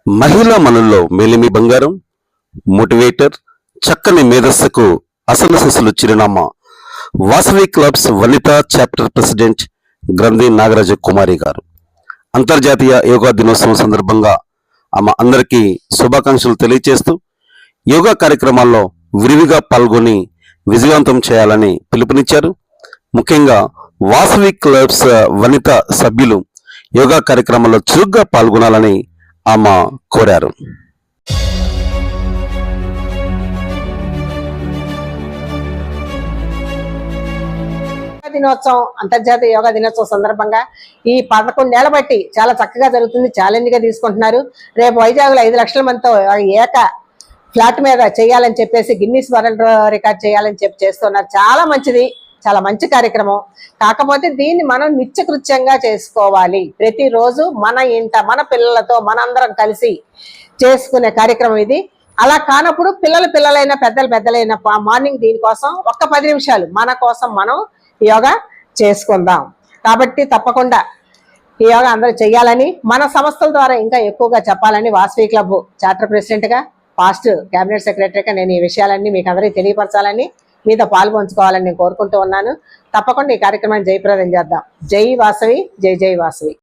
మహిళా మనుల్లో మేలిమి బంగారం, మోటివేటర్, చక్కని మేధస్సుకు అసలు శిశులు చిరునామా Vasavi clubs Vanitha chapter president గ్రంథి నాగరాజ కుమారి గారు. అంతర్జాతీయ యోగా దినోత్సవం సందర్భంగా ఆమె అందరికీ శుభాకాంక్షలు తెలియజేస్తూ యోగా కార్యక్రమాల్లో విరివిగా పాల్గొని విజయవంతం చేయాలని పిలుపునిచ్చారు. ముఖ్యంగా వాసవి క్లబ్స్ వనిత సభ్యులు యోగా కార్యక్రమాల్లో చురుగ్గా పాల్గొనాలని ఆమె కోరారు. దినోత్సవం అంతర్జాతీయ యోగా దినోత్సవం సందర్భంగా ఈ 11 ఏళ్ల బట్టి చాలా చక్కగా జరుగుతుంది. ఛాలెంజ్ గా తీసుకుంటున్నారు. రేపు వైజాగ్లో 5 లక్షల మందితో ఏక ఫ్లాట్ మీద చేయాలని చెప్పేసి గిన్నీస్ వరల్డ్ రికార్డ్ చేయాలని చెప్పి చేస్తున్నారు. చాలా మంచిది, చాలా మంచి కార్యక్రమం. కాకపోతే దీన్ని మనం నిత్యకృత్యంగా చేసుకోవాలి. ప్రతిరోజు మన ఇంట మన పిల్లలతో మనందరం కలిసి చేసుకునే కార్యక్రమం ఇది. అలా కానప్పుడు పిల్లలైనా పెద్దలైనా మార్నింగ్ దీనికోసం ఒక్క 10 నిమిషాలు మన కోసం మనం యోగా చేసుకుందాం. కాబట్టి తప్పకుండా ఈ యోగా అందరూ చేయాలని, మన సంస్థల ద్వారా ఇంకా ఎక్కువగా చెప్పాలని వాసవి క్లబ్ చార్టర్ ప్రెసిడెంట్గా, పాస్ట్ క్యాబినెట్ సెక్రటరీగా నేను ఈ విషయాలన్నీ మీకు అందరికీ తెలియపరచాలని, మీతో పాల్పంచుకోవాలని నేను కోరుకుంటూ ఉన్నాను. తప్పకుండా ఈ కార్యక్రమాన్ని జయప్రదం చేద్దాం. జై వాసవి, జై జై వాసవి.